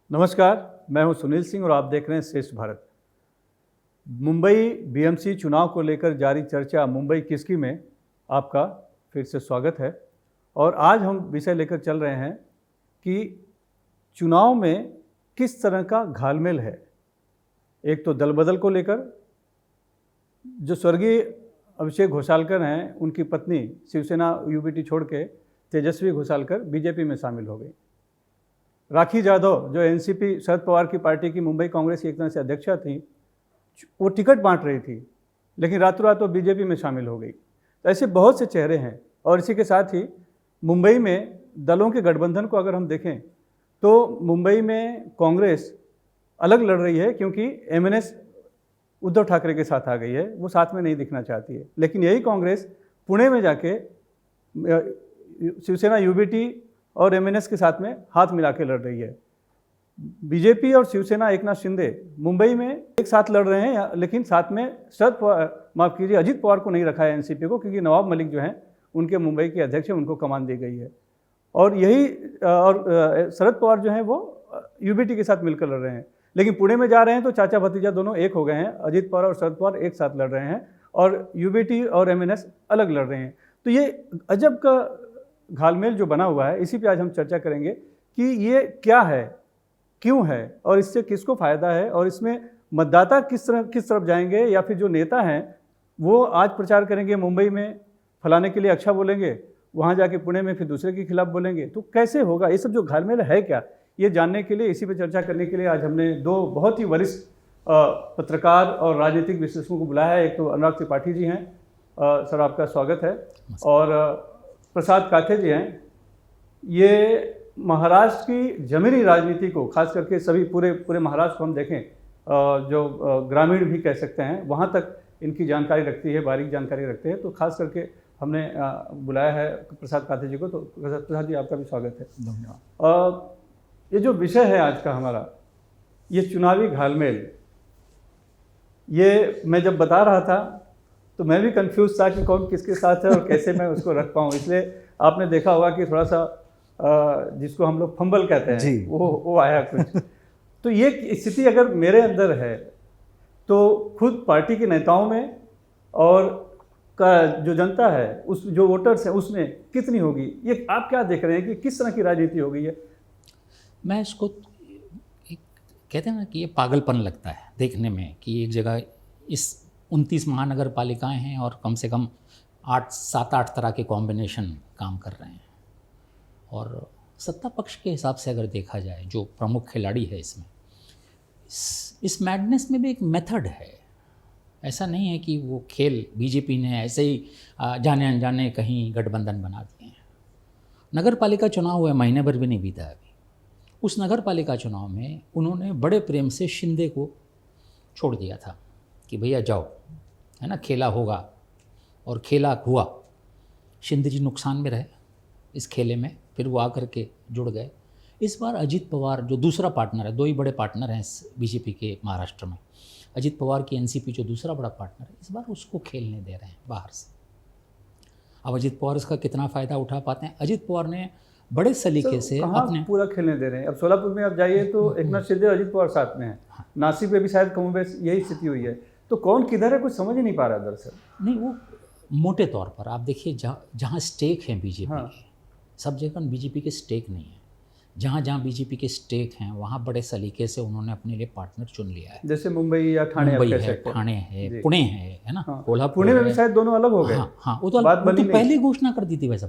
नमस्कार, मैं हूं सुनील सिंह और आप देख रहे हैं श्रेष्ठ भारत। मुंबई बीएमसी चुनाव को लेकर जारी चर्चा मुंबई किसकी में आपका फिर से स्वागत है। और आज हम विषय लेकर चल रहे हैं कि चुनाव में किस तरह का घालमेल है। एक तो दल बदल को लेकर, जो स्वर्गीय अभिषेक घोषालकर हैं, उनकी पत्नी शिवसेना यूबीटी छोड़ के तेजस्वी घोषालकर बीजेपी में शामिल हो गई। राखी जाधव जो एनसीपी शरद पवार की पार्टी की मुंबई कांग्रेस की एक तरह से अध्यक्षा थी, वो टिकट बांट रही थी, लेकिन रातों रात वो बीजेपी में शामिल हो गई। तो ऐसे बहुत से चेहरे हैं। और इसी के साथ ही मुंबई में दलों के गठबंधन को अगर हम देखें तो मुंबई में कांग्रेस अलग लड़ रही है, क्योंकि एमएनएस उद्धव ठाकरे के साथ आ गई है, वो साथ में नहीं दिखना चाहती है। लेकिन यही कांग्रेस पुणे में जाके शिवसेना यूबीटी और एमएनएस के साथ में हाथ मिला के लड़ रही है। बीजेपी और शिवसेना एकनाथ शिंदे मुंबई में एक साथ लड़ रहे हैं, लेकिन साथ में अजित पवार को नहीं रखा है एनसीपी को, क्योंकि नवाब मलिक जो हैं उनके मुंबई के अध्यक्ष हैं, उनको कमान दी गई है। और यही शरद पवार जो हैं वो यूबीटी के साथ मिलकर लड़ रहे हैं। लेकिन पुणे में जा रहे हैं तो चाचा भतीजा दोनों एक हो गए हैं, अजित पवार और शरद पवार एक साथ लड़ रहे हैं और यूबीटी और एमएनएस अलग लड़ रहे हैं। तो ये अजब का घालमेल जो बना हुआ है, इसी पे आज हम चर्चा करेंगे कि ये क्या है, क्यों है और इससे किसको फ़ायदा है, और इसमें मतदाता किस तरफ जाएंगे, या फिर जो नेता हैं वो आज प्रचार करेंगे मुंबई में फलाने के लिए अच्छा बोलेंगे, वहाँ जाके पुणे में फिर दूसरे के खिलाफ बोलेंगे, तो कैसे होगा। ये सब जो घालमेल है क्या, ये जानने के लिए, इसी पर चर्चा करने के लिए आज हमने दो बहुत ही वरिष्ठ पत्रकार और राजनीतिक विश्लेषकों को बुलाया है। एक तो अनुराग त्रिपाठी जी हैं, सर आपका स्वागत है, और प्रसाद काथे जी हैं। ये महाराष्ट्र की जमीनी राजनीति को, खास करके सभी पूरे महाराष्ट्र को हम देखें, जो ग्रामीण भी कह सकते हैं, वहाँ तक इनकी जानकारी रखती है, बारीक जानकारी रखते हैं। तो खास करके हमने बुलाया है प्रसाद काथे जी को। तो प्रसाद जी आपका भी स्वागत है। धन्यवाद। ये जो विषय है आज का हमारा, ये चुनावी घालमेल, ये मैं जब बता रहा था तो मैं भी कंफ्यूज था कि कौन किसके साथ है और कैसे मैं उसको रख पाऊँ। इसलिए आपने देखा होगा कि थोड़ा सा जिसको हम लोग फंबल कहते हैं, वो आया कुछ। तो ये स्थिति अगर मेरे अंदर है तो खुद पार्टी के नेताओं में और का जो जनता है, उस जो वोटर्स हैं, उसमें कितनी होगी। ये आप क्या देख रहे हैं कि किस तरह की राजनीति हो गई है। मैं इसको कहते हैं ना कि ये पागलपन लगता है देखने में कि एक जगह इस 29 महानगर पालिकाएँ हैं और कम से कम 7-8 तरह के कॉम्बिनेशन काम कर रहे हैं। और सत्ता पक्ष के हिसाब से अगर देखा जाए, जो प्रमुख खिलाड़ी है इसमें, इस मैडनेस में भी एक मेथड है। ऐसा नहीं है कि वो खेल बीजेपी ने ऐसे ही जाने अनजाने कहीं गठबंधन बना दिए हैं। नगर पालिका चुनाव हुआ, महीने भर भी नहीं बीता अभी। उस नगर पालिका चुनाव में उन्होंने बड़े प्रेम से शिंदे को छोड़ दिया था कि भैया जाओ, है ना, खेला होगा, और खेला हुआ। शिंदे जी नुकसान में रहे इस खेले में, फिर वो आकर के जुड़ गए। इस बार अजित पवार जो दूसरा पार्टनर है, दो ही बड़े पार्टनर हैं बीजेपी के महाराष्ट्र में, अजित पवार की एनसीपी जो दूसरा बड़ा पार्टनर है, इस बार उसको खेलने दे रहे हैं बाहर से। अब अजित पवार इसका कितना फ़ायदा उठा पाते हैं। अजित पवार ने बड़े सलीके से अपने पूरा खेलने दे रहे हैं। अब सोलापुर में आप जाइए तो एकनाथ शिंदे और अजित पवार साथ में हैं। नासिक में भी शायद कमोबेश यही स्थिति हुई है। तो कौन किधर है, कुछ समझ ही नहीं पा रहा दरअसल। नहीं, वो मोटे तौर पर आप देखिए, जहाँ स्टेक हैं बीजेपी के, सब जगह बीजेपी के स्टेक नहीं है। जहाँ बीजेपी के स्टेक हैं वहाँ बड़े सलीके से उन्होंने अपने लिए पार्टनर चुन लिया है। जैसे मुंबई या ठाणे है, ठाणे है, पुणे है ना, कोल्हापुर। पुणे में भी शायद दोनों अलग हो गए। हाँ, वो तो पहले घोषणा कर दी थी वैसे,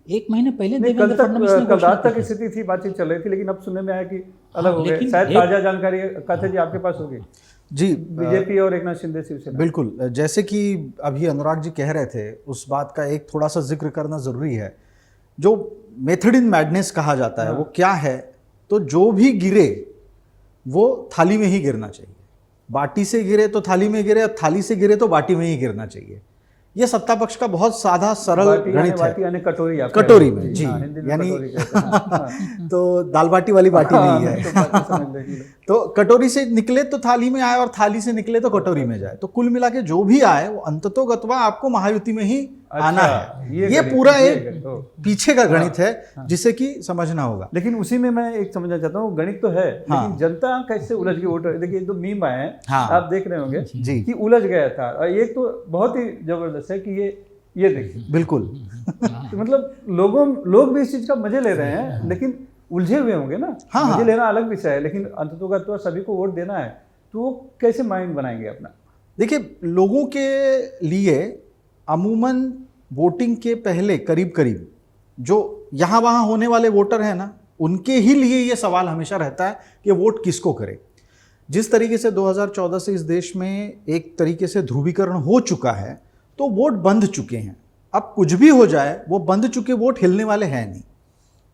1 महीने पहले। कल रात तक स्थिति थी, बातचीत चल रही थी, लेकिन अब सुनने में आया कि अलग हो गए। शायद ताजा जानकारी काथे जी आपके पास होगी। जी, बीजेपी और एकनाथ शिंदे शिवसेना। बिल्कुल, जैसे कि अभी अनुराग जी कह रहे थे, उस बात का एक थोड़ा सा जिक्र करना ज़रूरी है। जो मेथड इन मैडनेस कहा जाता है, वो क्या है, तो जो भी गिरे वो थाली में ही गिरना चाहिए। बाटी से गिरे तो थाली में गिरे, और थाली से गिरे तो बाटी में ही गिरना चाहिए। ये सत्ता पक्ष का बहुत सादा सरल गणित है। कटोरी में, जी, यानी तो दाल बाटी वाली बाटी नहीं है। तो कटोरी से निकले तो थाली में आए, और थाली से निकले तो कटोरी में जाए। तो कुल मिला के जो भी आए वो अंततोगत्वा आपको महायुति में ही आना है। ये पूरा एक पीछे का गणित है जिसे कि समझना होगा। लेकिन उसी में मैं एक समझना चाहता हूँ, गणित तो है लेकिन जनता कैसे उलझ गई वोटर। देखिए तो मीम आए हैं, आप देख रहे होंगे कि उलझ गया था। और एक तो बहुत ही जबरदस्त है कि ये देखिए बिल्कुल तो मतलब लोग भी इस चीज का मजे ले रहे हैं, लेकिन उलझे हुए होंगे ना। मजे लेना अलग विषय है, लेकिन अंततः सभी को वोट देना है, तो वो कैसे माइंड बनाएंगे अपना। देखिए, लोगों के लिए अमूमन वोटिंग के पहले करीब जो यहाँ वहाँ होने वाले वोटर हैं ना, उनके ही लिए ये सवाल हमेशा रहता है कि वोट किसको करें। जिस तरीके से 2014 से इस देश में एक तरीके से ध्रुवीकरण हो चुका है, तो वोट बंध चुके हैं। अब कुछ भी हो जाए, वो बंध चुके वोट हिलने वाले हैं नहीं।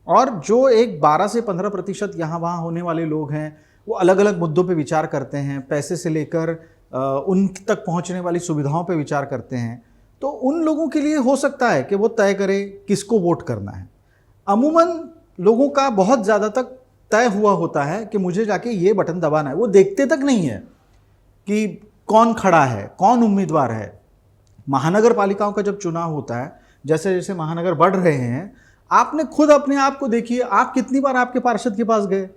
और जो एक 12 से 15% यहाँ वहाँ होने वाले लोग हैं, वो अलग अलग मुद्दों पे विचार करते हैं, पैसे से लेकर उन तक पहुँचने वाली सुविधाओं पे विचार करते हैं। तो उन लोगों के लिए हो सकता है कि वो तय करें किसको वोट करना है। अमूमन लोगों का बहुत ज़्यादा तक तय हुआ होता है कि मुझे जाके ये बटन दबाना है। वो देखते तक नहीं है कि कौन खड़ा है, कौन उम्मीदवार है। महानगर पालिकाओं का जब चुनाव होता है, जैसे जैसे महानगर बढ़ रहे हैं, आपने खुद अपने आप को देखिए, आप कितनी बार आपके पार्षद के पास गए।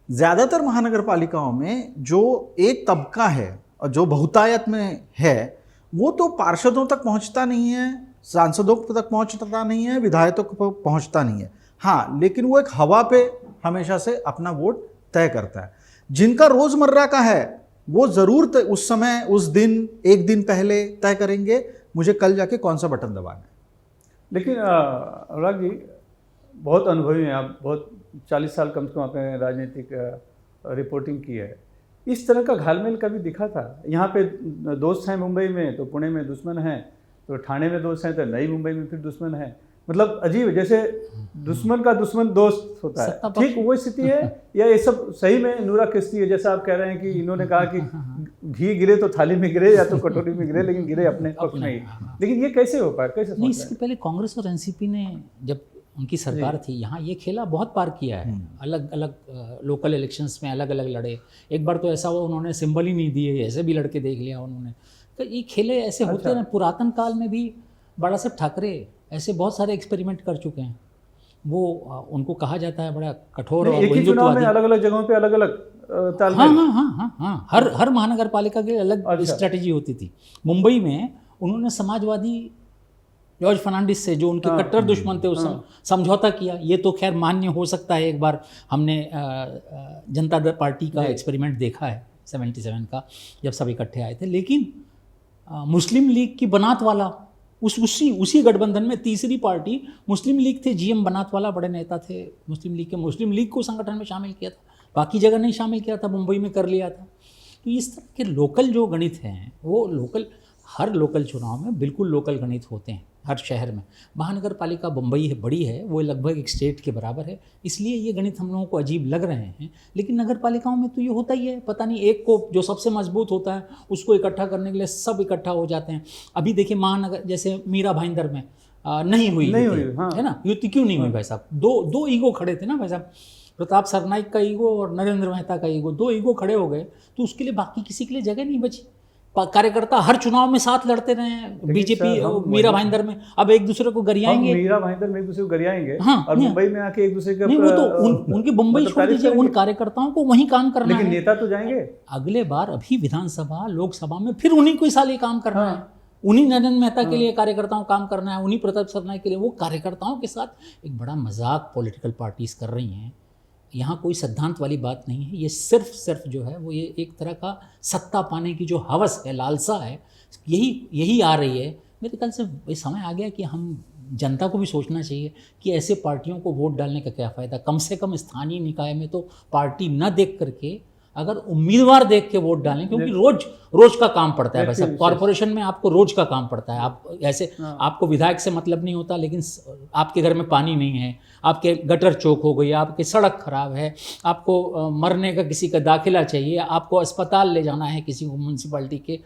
ज़्यादातर महानगर पालिकाओं में जो एक तबका है और जो बहुतायत में है, वो तो पार्षदों तक पहुंचता नहीं है, सांसदों तक पहुंचता नहीं है, विधायकों तक पहुंचता नहीं है। हाँ, लेकिन वो एक हवा पे हमेशा से अपना वोट तय करता है। जिनका रोजमर्रा का है, वो जरूर उस समय, उस दिन, एक दिन पहले तय करेंगे मुझे कल जाके कौन सा बटन दबाना है। लेकिन अनुराग जी बहुत अनुभवी हैं आप, बहुत 40 साल कम से कम आपने राजनीतिक रिपोर्टिंग की है। इस तरह का घालमेल कभी दिखा था? यहाँ पे दोस्त हैं मुंबई में तो पुणे में दुश्मन हैं, तो ठाणे में दोस्त हैं तो नई मुंबई में फिर दुश्मन है। मतलब अजीब, जैसे दुश्मन का दुश्मन दोस्त होता है। ठीक वो स्थिति है या ये सब सही में नूरा किस्ती है? जैसा आप कह रहे हैं कि इन्होंने कहा कि घी गिरे तो थाली में गिरे या तो कटोरी में गिरे, लेकिन गिरे अपने पक्ष में ही। लेकिन ये कैसे हो पाया, कैसे? नहीं, इसके पहले कांग्रेस और एनसीपी ने, जब उनकी सरकार थी यहाँ, ये खेला बहुत पार किया है। अलग अलग लोकल इलेक्शंस में अलग अलग लड़े। एक बार तो ऐसा हुआ उन्होंने सिंबल ही नहीं दिए, ऐसे भी लड़के देख लिया उन्होंने। तो ये खेले ऐसे होते हैं। पुरातन काल में भी बड़ा साहब ठाकरे ऐसे बहुत सारे एक्सपेरिमेंट कर चुके हैं। वो उनको कहा जाता है बड़ा कठोर और चुनाव में अलग अलग जगहों पे अलग अलग तालमेल। हाँ, हर महानगर पालिका के अलग स्ट्रेटेजी होती थी। मुंबई में उन्होंने समाजवादी जॉर्ज फर्नांडिस से, जो उनके कट्टर दुश्मन थे, उस समझौता किया। ये तो खैर मान्य हो सकता है। एक बार हमने जनता दल पार्टी का एक्सपेरिमेंट देखा है 77 का, जब सब इकट्ठे आए थे। लेकिन मुस्लिम लीग की बनात वाला, उसी गठबंधन में तीसरी पार्टी मुस्लिम लीग थे। जीएम बनात वाला बड़े नेता थे मुस्लिम लीग के। मुस्लिम लीग को संगठन में शामिल किया था, बाकी जगह नहीं शामिल किया था, मुंबई में कर लिया था। तो इस तरह के लोकल जो गणित हैं, वो लोकल, हर लोकल चुनाव में बिल्कुल लोकल गणित होते हैं हर शहर में। महानगर पालिका बम्बई है, बड़ी है, वो लगभग एक स्टेट के बराबर है, इसलिए ये गणित हम लोगों को अजीब लग रहे हैं। लेकिन नगर पालिकाओं में तो ये होता ही है। पता नहीं, एक को जो सबसे मजबूत होता है उसको इकट्ठा करने के लिए सब इकट्ठा हो जाते हैं। अभी देखिए महानगर, जैसे मीरा भाईंदर में नहीं हुई हाँ। है ना, युति क्यों नहीं हुई भाई साहब? दो ईगो खड़े थे ना भाई साहब, प्रताप सरनाइक का ईगो और नरेंद्र मेहता का ईगो, दो ईगो खड़े हो गए, तो उसके लिए बाकी किसी के लिए जगह नहीं बची। कार्यकर्ता हर चुनाव में साथ लड़ते रहे बीजेपी मीरा भाईंदर में। अब एक दूसरे को गरियाएंगे, मीरा भाईंदर में एक दूसरे को गरियाएंगे। हाँ, और मुंबई में आके एक दूसरे का नहीं, वो तो उनकी मुंबई छोड़ दीजिए, उन कार्यकर्ताओं को वहीं काम करना है। लेकिन नेता तो जाएंगे अगले बार, अभी विधानसभा लोकसभा में फिर उन्हीं को साल ये काम करना है। उन्हीं नरेंद्र मेहता के लिए कार्यकर्ताओं को काम करना है, उन्हीं प्रताप सरनाइक के लिए। वो कार्यकर्ताओं के साथ एक बड़ा मजाक पॉलिटिकल पार्टीज कर रही हैं। यहाँ कोई सिद्धांत वाली बात नहीं है। ये सिर्फ जो है वो ये एक तरह का सत्ता पाने की जो हवस है, लालसा है, यही आ रही है। मेरे ख्याल से ये समय आ गया कि हम जनता को भी सोचना चाहिए कि ऐसे पार्टियों को वोट डालने का क्या फ़ायदा। कम से कम स्थानीय निकाय में तो पार्टी न देख करके अगर उम्मीदवार देख के वोट डालें, क्योंकि रोज का काम पड़ता है। वैसे कॉर्पोरेशन में आपको रोज का काम पड़ता है। आप ऐसे आपको विधायक से मतलब नहीं होता, लेकिन आपके घर में पानी नहीं है, आपके गटर चौक हो गई, आपकी सड़क खराब है, आपको मरने का किसी का दाखिला चाहिए, आपको अस्पताल ले जाना है किसी को म्यूनसिपैलिटी के।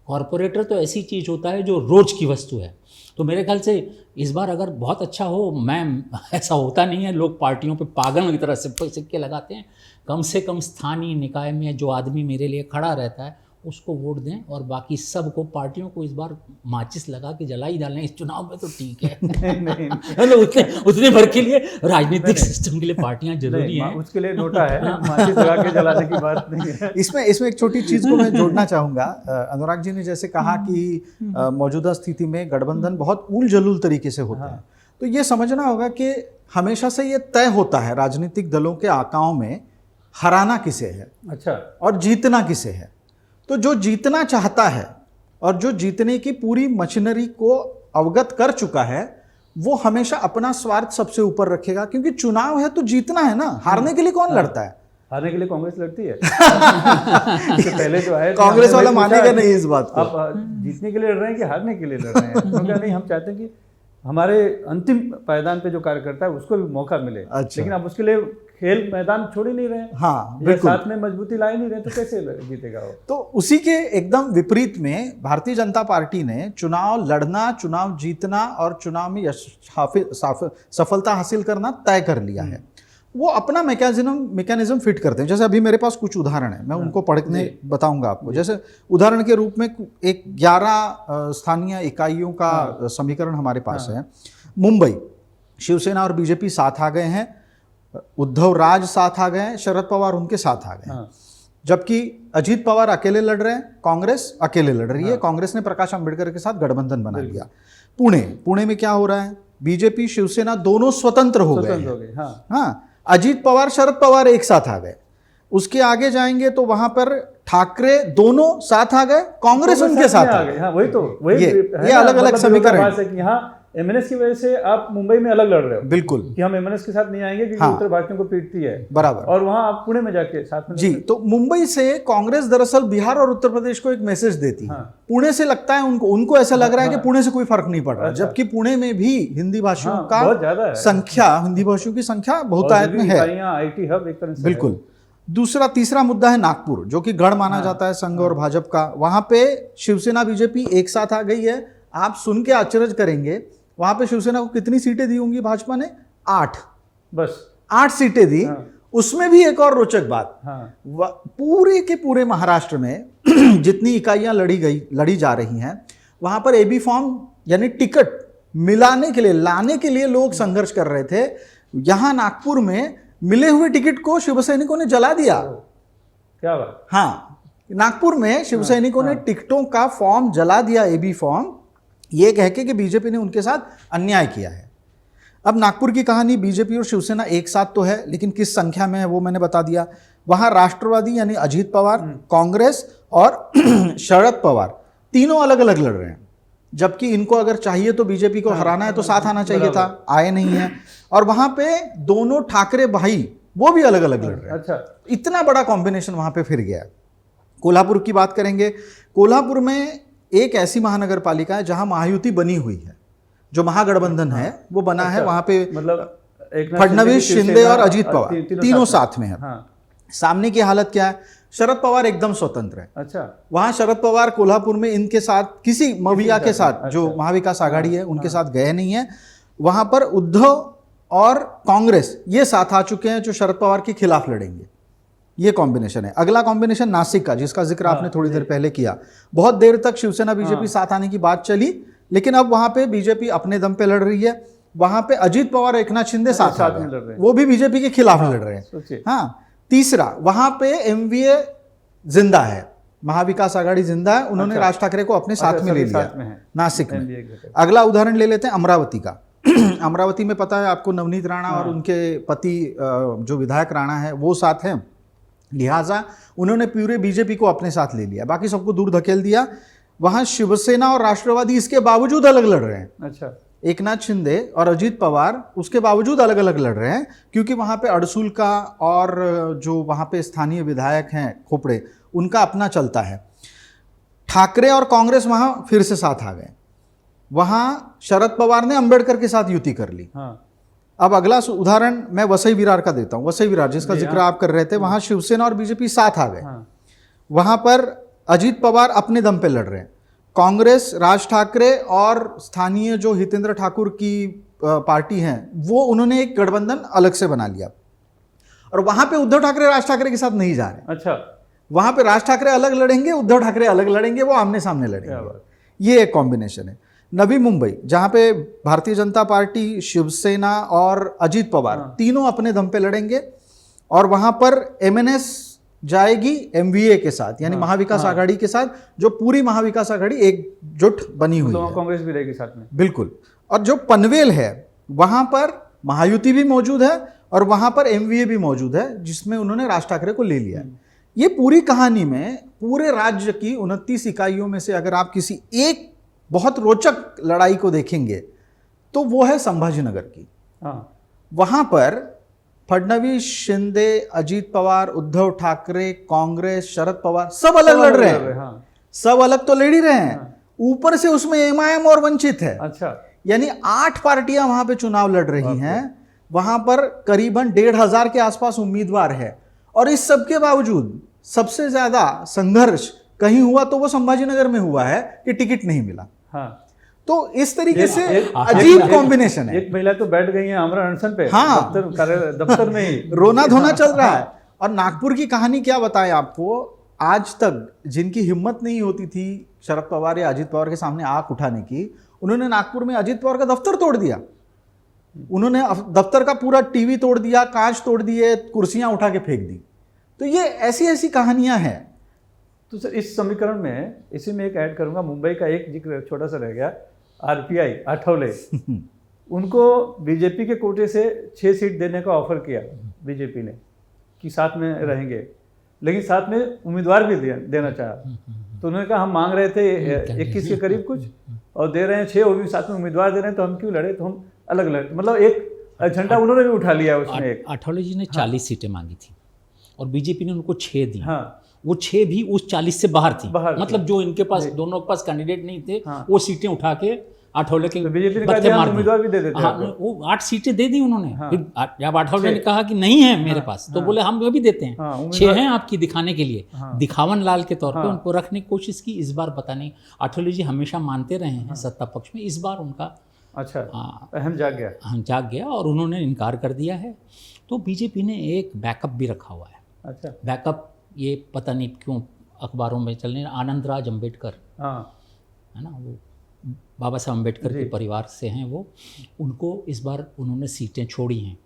कॉरपोरेटर तो ऐसी चीज़ होता है जो रोज की वस्तु है। तो मेरे ख्याल से इस बार अगर बहुत अच्छा हो, मैं ऐसा होता नहीं है, लोग पार्टियों पे पागल की तरह सिक्के लगाते हैं। कम से कम स्थानीय निकाय में जो आदमी मेरे लिए खड़ा रहता है उसको वोट दें और बाकी सबको, पार्टियों को इस बार माचिस लगा के जला ही डालें इस चुनाव में तो ठीक है। नहीं मतलब उतने भर के लिए राजनीतिक सिस्टम के लिए पार्टियां जरूरी हैं। उसके लिए नोटा है, माचिस लगा के जलाने की बात नहीं है। इसमें एक छोटी चीज को मैं जोड़ना चाहूंगा। अनुराग जी ने जैसे कहा कि मौजूदा स्थिति में गठबंधन बहुत उल जलूल तरीके से होते हैं, तो ये समझना होगा कि हमेशा से ये तय होता है राजनीतिक दलों के आकाओं में हराना किसे है, अच्छा, और जीतना किसे है। तो जो जीतना चाहता है और जो जीतने की पूरी मशीनरी को अवगत कर चुका है, वो हमेशा अपना स्वार्थ सबसे ऊपर रखेगा, क्योंकि चुनाव है तो जीतना है ना, हारने के लिए कौन लड़ता है? हारने के लिए कांग्रेस लड़ती है। इससे पहले जो है कांग्रेस वाला मानेगा नहीं इस बात को। आप जीतने के लिए लड़ रहे हैं कि हारने के लिए लड़ रहे हैं? क्योंकि नहीं, हम चाहते हैं कि हमारे अंतिम पायदान पे जो कार्यकर्ता है उसको भी मौका मिले। अच्छा। लेकिन आप उसके लिए खेल मैदान छोड़ ही नहीं रहे हैं। हाँ, ये बिल्कुल। साथ में मजबूती ला ही नहीं रहे तो कैसे जीतेगा वो? तो उसी के एकदम विपरीत में भारतीय जनता पार्टी ने चुनाव लड़ना, चुनाव जीतना और चुनाव में सफलता हासिल करना तय कर लिया है। वो अपना मैकेनिज्म फिट करते हैं। जैसे अभी मेरे पास कुछ उदाहरण है, मैं उनको पढ़ने बताऊंगा आपको। जैसे उदाहरण के रूप में एक 11 स्थानीय इकाइयों का समीकरण हमारे पास है। मुंबई, शिवसेना और बीजेपी साथ आ गए हैं, उद्धव राज साथ आ गए हैं, शरद पवार उनके साथ आ गए हैं। जबकि अजीत पवार अकेले लड़ रहे हैं, कांग्रेस अकेले लड़ रही है। कांग्रेस ने प्रकाश अंबेडकर के साथ गठबंधन बना लिया। पुणे में क्या हो रहा है? बीजेपी शिवसेना दोनों स्वतंत्र हो गए। हाँ, अजीत पवार शरद पवार एक साथ आ गए। उसके आगे जाएंगे तो वहां पर ठाकरे दोनों साथ आ गए, कांग्रेस उनके साथ आ गई। हाँ, वही ये अलग अलग समीकरण है। यहाँ एमएनएस की वजह से आप मुंबई में अलग लड़ रहे हो। बिल्कुल, कि हम एमएनएस के साथ नहीं आएंगे क्योंकि उत्तर भारतीयों को पीटती है, बराबर। और वहां आप पुणे में जाके साथ में जी। तो मुंबई से कांग्रेस दरअसल बिहार और उत्तर प्रदेश को एक मैसेज देती है। पुणे से लगता है उनको ऐसा लग रहा है कि पुणे से कोई फर्क नहीं पड़ रहा, जबकि पुणे में भी हिंदी भाषियों का बहुत ज्यादा है संख्या, हिंदी भाषियों की संख्या बहुतायत में है। आईटी हब एक तरह से। बिल्कुल। तीसरा मुद्दा है नागपुर, जो कि गढ़ माना जाता है संघ और भाजपा का। वहां पे शिवसेना बीजेपी एक साथ आ गई है। आप सुन के आश्चर्य करेंगे, वहां पे शिवसेना को कितनी सीटें दी होंगी? भाजपा ने 8, बस 8 सीटें दी। उसमें भी एक और रोचक बात, पूरे के पूरे महाराष्ट्र में जितनी इकाइयां लड़ी जा रही हैं, वहां पर एबी फॉर्म यानी टिकट मिलाने के लिए, लाने के लिए लोग संघर्ष कर रहे थे। यहां नागपुर में मिले हुए टिकट को शिवसैनिकों ने जला दिया। क्या बात? हाँ, नागपुर में शिवसैनिकों ने टिकटों का फॉर्म जला दिया, एबी फॉर्म, ये कह के कि बीजेपी ने उनके साथ अन्याय किया है। अब नागपुर की कहानी, बीजेपी और शिवसेना एक साथ तो है, लेकिन किस संख्या में है वो मैंने बता दिया। वहां राष्ट्रवादी यानी अजीत पवार, कांग्रेस और शरद पवार तीनों अलग अलग लड़ रहे हैं। जबकि इनको अगर चाहिए तो बीजेपी को हराना है तो साथ आना चाहिए था, आए नहीं है। और वहां पे दोनों ठाकरे भाई वो भी अलग अलग लड़ रहे हैं। अच्छा, इतना बड़ा कॉम्बिनेशन वहां पे फिर गया। कोल्हापुर की बात करेंगे। कोल्हापुर में एक ऐसी महानगर पालिका है जहां महायुति बनी हुई है, जो महागठबंधन है वो बना है। वहां पे मतलब फडणवीस, शिंदे और अजीत पवार तीनों साथ में है। सामने की हालत क्या है? शरद पवार एकदम स्वतंत्र है। अच्छा, वहां शरद पवार कोल्हापुर में इनके साथ किसी मविया के साथ, जो महाविकास आघाड़ी है उनके साथ गए नहीं है। वहां पर उद्धव और कांग्रेस ये साथ आ चुके हैं जो शरद पवार के खिलाफ लड़ेंगे। ये कॉम्बिनेशन है। अगला कॉम्बिनेशन नासिक का, जिसका जिक्र आपने थोड़ी देर पहले किया। बहुत देर तक शिवसेना बीजेपी साथ आने की बात चली, लेकिन अब वहां पे बीजेपी अपने दम पे लड़ रही है। वहां पे अजीत पवार, एकनाथ शिंदे साथ में लड़ रहे हैं, वो भी बीजेपी के खिलाफ लड़ रहे हैं। हाँ, तीसरा, वहां पे एमवीए जिंदा है, महाविकास आघाड़ी जिंदा है, उन्होंने राज ठाकरे को अपने साथ में ले लिया नासिक में। अगला उदाहरण ले लेते हैं अमरावती का। अमरावती में पता है आपको, नवनीत राणा और उनके पति जो विधायक राणा है वो साथ हैं, लिहाजा उन्होंने पूरे बीजेपी को अपने साथ ले लिया, बाकी सबको दूर धकेल दिया। वहां शिवसेना और राष्ट्रवादी इसके बावजूद अलग लड़ रहे हैं। अच्छा, एकनाथ शिंदे और अजीत पवार उसके बावजूद अलग अलग लड़ रहे हैं, क्योंकि वहां पे अड़सूल का और जो वहां पे स्थानीय विधायक हैं खोपड़े, उनका अपना चलता है। ठाकरे और कांग्रेस वहां फिर से साथ आ गए। वहां शरद पवार ने अंबेडकर के साथ युति कर ली। अब अगला उदाहरण मैं वसई विरार का देता हूं। वसई विरार, जिसका जिक्र आप कर रहे थे, वहां शिवसेना और बीजेपी साथ आ गए। वहां पर अजीत पवार अपने दम पे लड़ रहे हैं। कांग्रेस, राज ठाकरे और स्थानीय जो हितेंद्र ठाकुर की पार्टी है, वो उन्होंने एक गठबंधन अलग से बना लिया। और वहां पे उद्धव ठाकरे राज ठाकरे के साथ नहीं जा रहे। अच्छा, वहां पे राज ठाकरे अलग लड़ेंगे, उद्धव ठाकरे अलग लड़ेंगे, वो आमने सामने क्या लड़ेंगे। बात। ये एक कॉम्बिनेशन है। नवी मुंबई, जहां पे भारतीय जनता पार्टी, शिवसेना और अजीत पवार तीनों अपने दम पे लड़ेंगे, और वहां पर एमएनएस जाएगी एमवीए के साथ, यानी महाविकास आघाड़ी के साथ, जो पूरी महाविकास आघाड़ी एकजुट बनी हुई तो है। कांग्रेस भी रहेगी साथ में। बिल्कुल। और जो पनवेल है, वहां पर महायुति भी मौजूद है और वहां पर एमवीए भी मौजूद है, जिसमें उन्होंने राज ठाकरे को ले लिया है। ये पूरी कहानी में पूरे राज्य की 29 इकाइयों में से अगर आप किसी एक बहुत रोचक लड़ाई को देखेंगे तो वो है संभाजीनगर की। हाँ, वहां पर फडणवीस, शिंदे, अजीत पवार, उद्धव ठाकरे, कांग्रेस, शरद पवार सब अलग लड़ रहे हैं। हाँ, सब अलग तो लड़ ही रहे हैं, ऊपर से उसमें एमआईएम और वंचित है। अच्छा, यानी 8 पार्टियां वहां पे चुनाव लड़ रही हैं। वहां पर करीबन 1,500 के आसपास उम्मीदवार है, और इस सब के बावजूद सबसे ज्यादा संघर्ष कहीं हुआ तो वो संभाजीनगर में हुआ है कि टिकट नहीं मिला। हाँ। तो इस तरीके से एक- अजीब कॉम्बिनेशन है। एक महिला तो बैठ गई है आमरण अनशन पे, हाँ। दफ्तर में ही रोना धोना चल रहा है। और नागपुर की कहानी क्या बताएं आपको, आज तक जिनकी हिम्मत नहीं होती थी शरद पवार या अजीत पवार के सामने आंख उठाने की, उन्होंने नागपुर में अजीत पवार का दफ्तर तोड़ दिया। उन्होंने दफ्तर का पूरा टीवी तोड़ दिया, कांच तोड़ दिए, कुर्सियां उठा के फेंक दी। तो ये ऐसी ऐसी कहानियां हैं। तो सर इस समीकरण में इसी में एक ऐड करूंगा, मुंबई का एक जिक्र छोटा सा रह गया, आरपीआई आठवले। उनको बीजेपी के कोटे से 6 सीट देने का ऑफर किया बीजेपी ने कि साथ में रहेंगे, लेकिन साथ में उम्मीदवार भी देना चाहा। तो उन्होंने कहा हम मांग रहे थे 21 के करीब कुछ, और दे रहे हैं 6, वो भी साथ में उम्मीदवार दे रहे हैं, तो हम क्यों लड़े, तो हम अलग लड़े। मतलब एक झंडा उन्होंने भी उठा लिया उसमें एक। आठवले जी ने 40 सीटें मांगी थी और बीजेपी ने उनको 6 दी। हाँ, वो 6 भी उस 40 से बाहर थी। मतलब जो इनके पास, जी। दोनों के पास कैंडिडेट नहीं थे, हाँ। वो सीटें उठा के आठवले के तो बीजेपी ने कहा बत्ते हम मार दी। उम्मीदवार भी दे देते हैं हाँ, आपको। वो 8 सीटें दे दी उन्होंने। हाँ। फिर जब आठवले ने कहा कि नहीं है मेरे पास, तो बोले हम वो भी देते हैं। हाँ, 6 उम्मीदवार- हैं आपकी दिखाने के लिए, हाँ। दिखावन लाल के तौर पे हाँ। उनको रखने की कोशिश की। इस बार पता नहीं, आठवले जी हमेशा मानते रहे हैं सत्ता पक्ष में, इस बार उनका अच्छा, हाँ, अहम जाग गया। जाग गया और उन्होंने इनकार कर दिया है। तो बीजेपी ने एक बैकअप भी रखा हुआ है। अच्छा, बैकअप ये पता नहीं क्यों अखबारों में चलने, आनंदराज अंबेडकर हाँ, है ना, वो बाबा साहब अंबेडकर के परिवार से हैं वो, उनको इस बार उन्होंने सीटें छोड़ी हैं,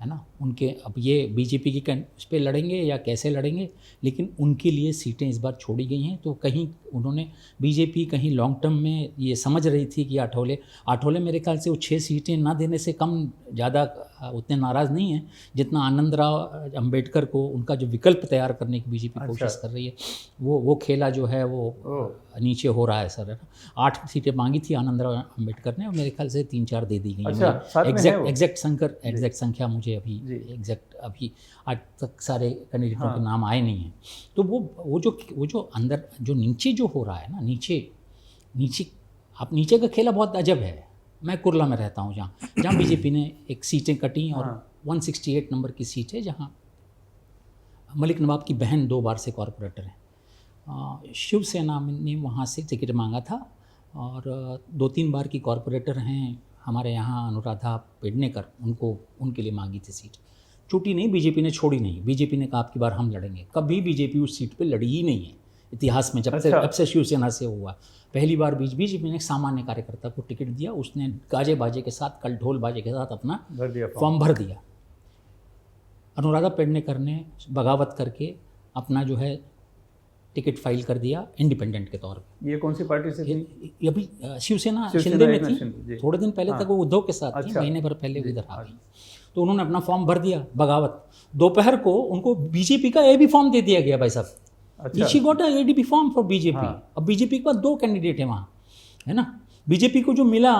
है ना। उनके अब ये बीजेपी की उस पर लड़ेंगे या कैसे लड़ेंगे, लेकिन उनके लिए सीटें इस बार छोड़ी गई हैं। तो कहीं उन्होंने, बीजेपी कहीं लॉन्ग टर्म में ये समझ रही थी कि आठवले मेरे ख्याल से वो 6 सीटें ना देने से कम ज़्यादा उतने नाराज़ नहीं हैं जितना आनंदराव अंबेडकर को उनका जो विकल्प तैयार करने की बीजेपी कोशिश कर रही है, वो खेला जो है वो नीचे हो रहा है सर, है ना। 8 सीटें मांगी थी आनंदराव अंबेडकर ने और मेरे ख्याल से 3-4 दे दी गई। अच्छा, साथ में है वो? एग्जैक्ट संख्या मुझे अभी अभी आज तक सारे कैंडिडेटों के नाम आए नहीं हैं। तो वो जो अंदर जो नीचे जो हो रहा है ना, नीचे आप नीचे का खेला बहुत अजब है। मैं कुर्ला में रहता हूँ, जहाँ बीजेपी ने एक सीटें कटी और 168 नंबर की सीट है, जहाँ मलिक नवाब की बहन 2 बार से कॉरपोरेटर हैं। शिवसेना ने वहाँ से टिकट मांगा था और 2-3 बार की कॉरपोरेटर हैं हमारे यहाँ अनुराधा पेडनेकर, उनके लिए मांगी थी सीट। छूटी नहीं, बीजेपी ने छोड़ी नहीं। बीजेपी ने कहा आपकी बार हम लड़ेंगे। कभी बीजेपी उस सीट पे लड़ी ही नहीं है इतिहास में, जब से शिवसेना से हुआ। पहली बार बीजेपी ने एक सामान्य कार्यकर्ता को टिकट दिया, उसने गाजे बाजे के साथ, कल ढोल बाजे के साथ अपना फॉर्म भर दिया। अनुराधा पेडनेकर ने बगावत करके अपना जो है टिकट फाइल कर दिया इंडिपेंडेंट के तौर पे। ये कौन सी पार्टी से थी? ये अभी शिवसेना शिंदे में थी। जी। थोड़े दिन पहले तक वो उद्धव के साथ थी, महीने भर पहले इधर आ गई। तो उन्होंने अपना फॉर्म भर दिया बगावत। दोपहर को उनको बीजेपी का एबी फॉर्म दे दिया गया भाई साहब। She got a ADP form for BJP. अब बीजेपी के पास 2 कैंडिडेट है वहाँ, है ना। बीजेपी को जो मिला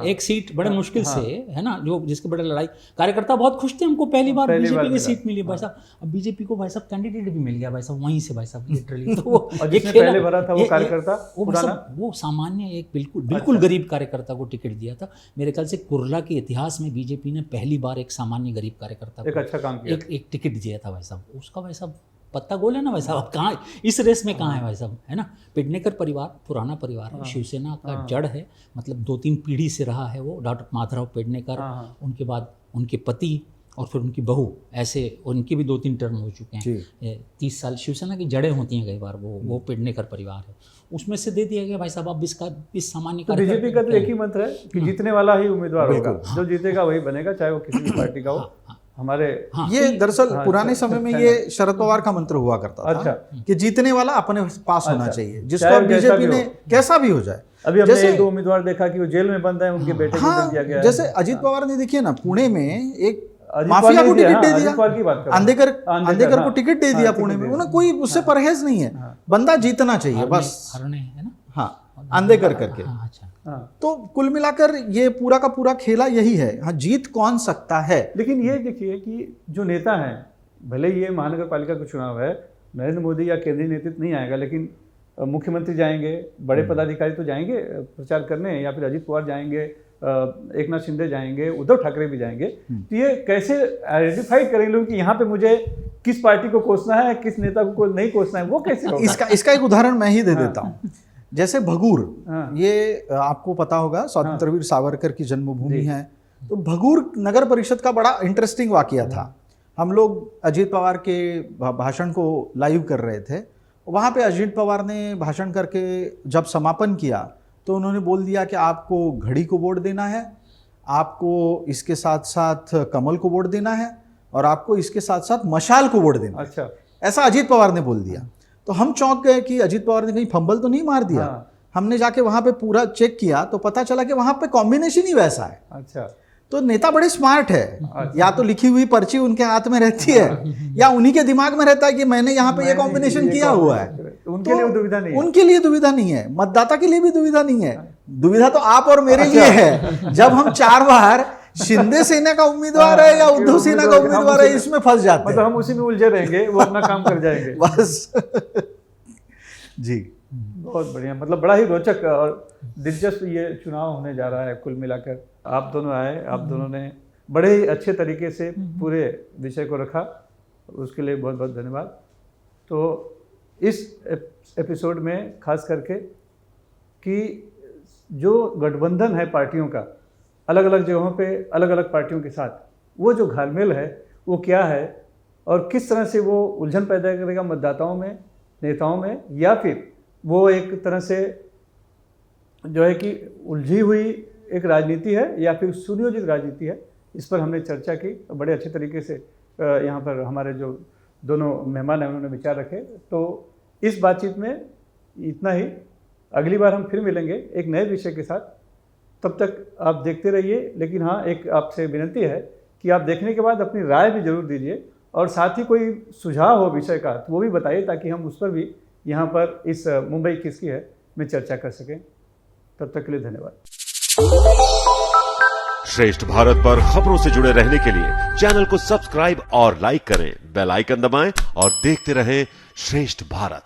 एक सीट बड़े मुश्किल से, है ना, जो जिसके बड़े लड़ाई, कार्यकर्ता बहुत खुश थे, हमको पहली बार बीजेपी की सीट मिली भाई साहब। अब बीजेपी को भाई साहब कैंडिडेट भी मिल गया भाई साहब वहीं से भाई साहब, लिटरली। तो वो पहले भरा था वो कार्यकर्ता, वो सामान्य एक बिल्कुल गरीब कार्यकर्ता को टिकट दिया था। मेरे ख्याल से कुर्ला के इतिहास में बीजेपी ने पहली बार एक सामान्य गरीब कार्यकर्ता को अच्छा काम किया, एक टिकट दिया था भाई साहब। उसका भाई साहब पत्ता गोल है ना भाई साहब। अब कहाँ इस रेस में कहाँ है भाई साहब, है ना। पेडनेकर परिवार पुराना परिवार है, शिवसेना का जड़ है, मतलब 2-3 पीढ़ी से रहा है वो। डॉक्टर माधवराव पेडनेकर, उनके बाद उनके पति और फिर उनकी बहू, ऐसे उनकी भी 2-3 टर्म हो चुके हैं। 30 साल शिवसेना की जड़ें होती हैं कई बार, वो पेडनेकर परिवार है, उसमें से दे दिया गया भाई साहब अब इसका इस सामान्य तो बीजेपी का तो एक ही मंत्र है कि जीतने वाला ही उम्मीदवार होगा, जो जीतेगा वही बनेगा, चाहे वो किसी भी पार्टी का हो। हमारे ये दरअसल पुराने समय में ये शरद पवार का मंत्र हुआ करता था। अच्छा। कि जीतने वाला अपने पास होना चाहिए, जिसको चाहे अब जैसा बीजेपी भी ने हो। कैसा भी हो जाए। अभी हमने जैसे- 1-2 उम्मीदवार देखा कि वो जेल में बंद है, उनके बेटे को दे दिया गया है। जैसे अजित पवार ने देखिए ना, पुणे में एक अजित माफिया पवार को ने दिया, टिकट दे हाँ, दिया, अजित पवार की बात कर रहा हूं। अंधेकर को हाँ, टिकट दे हाँ, दिया टिकट पुणे दे में। दिया। उन्हें कोई उससे परहेज नहीं है, बंदा जीतना चाहिए बस। हरने है ना। हाँ, अंधेकर करके। हाँ, अच्छा। हाँ। तो कुल मिलाकर ये पूरा का पूरा खेला यही है। हाँ, जीत कौन सकता है? लेकिन ये देखिए कि जो नेता हैं, भले ही ये महानगर पालिका का चुनाव है, नरेंद्र मोदी या केंद्रीय नेतृत्व नहीं आएगा, लेकिन मुख्यमंत्री जाएंगे, बड़े पदाधिकारी तो जाएंगे प्रचार करने, या फिर अजित पवार जाएंगे, एकनाथ शिंदे जाएंगे, उद्धव ठाकरे भी जाएंगे। तो ये कैसे आइडेंटिफाई करेंगे लोग कि यहाँ पे मुझे किस पार्टी को कोसना है, किस नेता को नहीं कोसना है, वो कैसे होगा? इसका एक उदाहरण मैं ही दे देता हूँ। जैसे भगूर, हाँ। ये आपको पता होगा स्वतंत्र वीर सावरकर की जन्मभूमि है। तो भगूर नगर परिषद का बड़ा इंटरेस्टिंग वाकया था। हम लोग अजीत पवार के भाषण को लाइव कर रहे थे। वहाँ पे अजीत पवार ने भाषण करके जब समापन किया तो उन्होंने बोल दिया कि आपको घड़ी को वोट देना है, आपको इसके साथ साथ कमल को वोट देना है, और आपको इसके साथ साथ मशाल को वोट देना है। अच्छा। ऐसा अजीत पवार ने बोल दिया। तो हम चौंक गए कि अजीत पवार ने कहीं फंबल तो नहीं मार दिया। हाँ। हमने जाके वहाँ पे पूरा चेक किया तो पता चला कि वहाँ पे कॉम्बिनेशन ही वैसा है। अच्छा। तो नेता बड़े स्मार्ट है। या तो लिखी हुई पर्ची उनके हाथ में रहती है, या उन्हीं के दिमाग में रहता है कि मैंने यहाँ पे ये कॉम्बिनेशन किया हुआ है। उनके लिए दुविधा नहीं है। उनके लिए दुविधा नहीं है, मतदाता के लिए भी दुविधा नहीं है। दुविधा तो आप और मेरे लिए है। जब हम 4 बार शिंदे सेना का उम्मीदवार है या उद्धव सेना का उम्मीदवार है, इसमें फंस जाते हैं। मतलब हम उसी में उलझे रहेंगे, वो अपना काम कर जाएंगे। बस। जी, बहुत बढ़िया, मतलब बड़ा ही रोचक और दिलचस्प ये चुनाव होने जा रहा है। कुल मिलाकर आप दोनों आए, आप दोनों ने बड़े ही अच्छे तरीके से पूरे विषय को रखा, उसके लिए बहुत बहुत धन्यवाद। तो इस एपिसोड में खास करके कि जो गठबंधन है पार्टियों का, अलग अलग जगहों पे अलग अलग पार्टियों के साथ, वो जो घालमेल है वो क्या है, और किस तरह से वो उलझन पैदा करेगा मतदाताओं में, नेताओं में, या फिर वो एक तरह से जो है कि उलझी हुई एक राजनीति है या फिर सुनियोजित राजनीति है। इस पर हमने चर्चा की, बड़े अच्छे तरीके से यहाँ पर हमारे जो दोनों मेहमान हैं उन्होंने विचार रखे। तो इस बातचीत में इतना ही। अगली बार हम फिर मिलेंगे एक नए विषय के साथ। तब तक आप देखते रहिए। लेकिन हाँ, एक आपसे विनती है कि आप देखने के बाद अपनी राय भी जरूर दीजिए, और साथ ही कोई सुझाव हो विषय का तो वो भी बताइए, ताकि हम उस पर भी यहाँ पर इस मुंबई किसकी है में चर्चा कर सकें। तब तक के लिए धन्यवाद। श्रेष्ठ भारत पर खबरों से जुड़े रहने के लिए चैनल को सब्सक्राइब और लाइक करें, बेल आइकन दबाएं और देखते रहें श्रेष्ठ भारत।